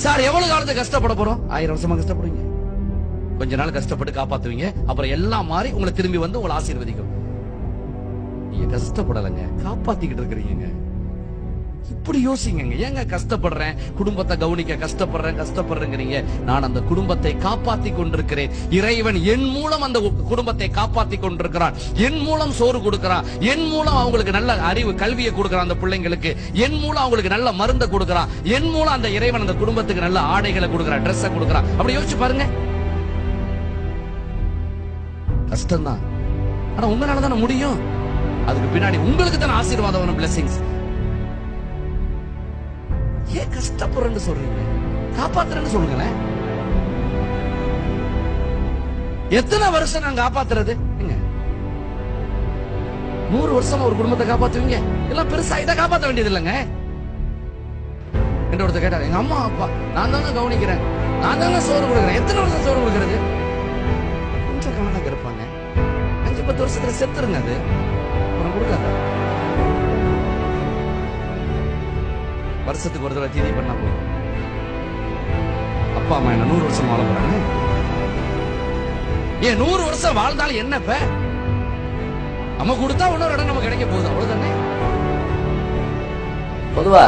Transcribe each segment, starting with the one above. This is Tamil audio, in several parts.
சார் எவ்வளவு காலத்துக்கு கஷ்டப்பட போறோம்? 1000 வருஷமா கஷ்டப்படுவீங்க. கொஞ்ச நாள் கஷ்டப்பட்டு காப்பாத்துவீங்க. அப்புறம் எல்லாம் மாறி உங்களை திரும்பி வந்து உங்களை ஆசீர்வதிக்கும். நீங்க கஷ்டப்படலைங்க, காப்பாத்திக்கிட்டு இருக்கிறீங்க. இப்படி யோசிங்க. ஏங்க கஷ்டப்படுறேன், குடும்பத்தை கவனிக்க கஷ்டப்படுறேங்கிறீங்க. நான் அந்த குடும்பத்தை காப்பாத்தி கொண்டிருக்கிறேன். இறைவன் என் மூலம் அந்த குடும்பத்தை காப்பாத்தி கொண்டிருக்கிறான். என் மூலம் சோறு கொடுக்கிறான். என் மூலம் அவங்களுக்கு நல்ல அறிவு கல்வியை கொடுக்கிறான். அந்த பிள்ளைங்களுக்கு என் மூலம் அவங்களுக்கு நல்ல மருந்தை கொடுக்கிறான். என் மூலம் அந்த இறைவன் அந்த குடும்பத்துக்கு நல்ல ஆடைகளை கொடுக்கிறான், ட்ரெஸ்ஸை கொடுக்கிறான். அப்படி யோசிச்சு பாருங்க. கஷ்டம்தான், ஆனா உங்களால தானே முடியும். அதுக்கு பின்னாடி உங்களுக்கு தானே ஆசீர்வாதம், பிளெஸிங்ஸ். ஏன் கஷ்டப்படுறேன்னு சொல்றீங்க? காப்பாத்துறேன்னு சொல்லுங்களேன். எத்தனை வருஷம் நான் காப்பாத்துறது? 100 வருஷம் ஒரு குடும்பத்தை காப்பாத்துவீங்க? எல்லாம் பெருசாயிட்டா காப்பாற்ற வேண்டியது இல்லைங்க. என்ற ஒருத்தர் கேட்டார், எங்க அம்மா அப்பா நான் தானே கவனிக்கிறேன், நான் தானே சோறு கொடுக்குறேன். எத்தனை வருஷம் சோறு கொடுக்கறது? கொஞ்சம் கவனம் இருப்பாங்க. 5-10 வருஷத்துல செத்துருங்க. அது அப்புறம் கொடுக்காத. வருஷத்துக்கு ஒரு தடவை தீனி பண்ணா போதும். அப்பா அம்மா என்ன 100 வருஷம் வாழ போறாங்க? ஏன் 100 வருஷம் வாழ்ந்தாலும் என்ன? இப்ப நம்ம கொடுத்தா இன்னொரு இடம் நம்ம கிடைக்க போகுது, அவ்வளவுதானே. பொதுவா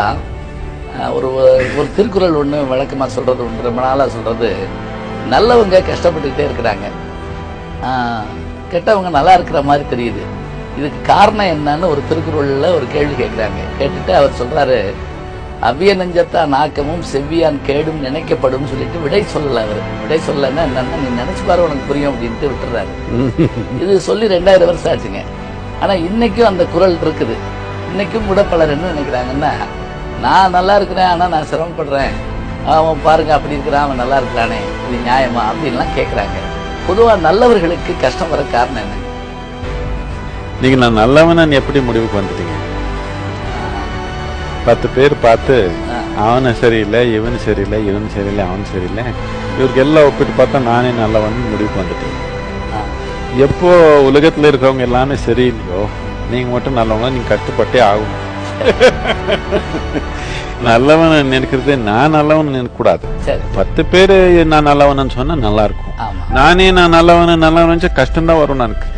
ஒரு திருக்குறள் ஒண்ணு வழக்கமா சொல்றது உண்டு, ரொம்ப நாளா சொல்றது, நல்லவங்க கஷ்டப்பட்டுக்கிட்டே இருக்கிறாங்க, கெட்டவங்க நல்லா இருக்கிற மாதிரி தெரியுது. இதுக்கு காரணம் என்னன்னு ஒரு திருக்குறள்ல ஒரு கேள்வி கேட்கிறாங்க. கேட்டுட்டு அவர் சொல்றாரு, அவ்விய நெஞ்சத்தான் நாக்கமும் செவ்வியான் கேடும் நினைக்கப்படும் சொல்லிட்டு விடை சொல்லல. அவரு விடை சொல்லன்னா என்னன்னா, நீ நினைச்சு பாரு உனக்கு புரியும் அப்படின்ட்டு விட்டுறாரு. இது சொல்லி 2000 வருஷம் ஆச்சுங்க. ஆனா இன்னைக்கும் அந்த குறள் இருக்குது. இன்னைக்கும் கூட பலர் என்ன நினைக்கிறாங்கன்னா, நான் நல்லா இருக்கிறேன் ஆனா நான் சிரமப்படுறேன், அவன் பாருங்க அப்படி இருக்கிறான், அவன் நல்லா இருக்கிறானே, இது நியாயமா அப்படின்லாம் கேட்கறாங்க. பொதுவா நல்லவர்களுக்கு கஷ்டம் வர காரணம் என்ன? நீங்க நான் நல்லவன் எப்படி முடிவுக்கு வந்துட்டீங்க? 10 பேர் பார்த்து அவனை சரியில்லை, இவன் சரியில்லை, இவன் சரியில்லை, அவன் சரியில்லை, இவருக்கு எல்லாம் ஒப்பிட்டு பார்த்தா நானே நல்லவன் முடிவுக்கு வந்துட்டேன். எப்போ உலகத்துல இருக்கிறவங்க எல்லாமே சரியில்லையோ நீங்க மட்டும் நல்லவங்க, நீங்க கஷ்டப்பட்டே ஆகும். நல்லவன் நினைக்கிறது நான் நல்லவன் நினைக்க கூடாது. 10 பேரு நான் நல்லவன் சொன்னா நல்லா இருக்கும். நானே நான் நல்லவன் நினைச்சா கஷ்டம் தான் வரும் எனக்கு.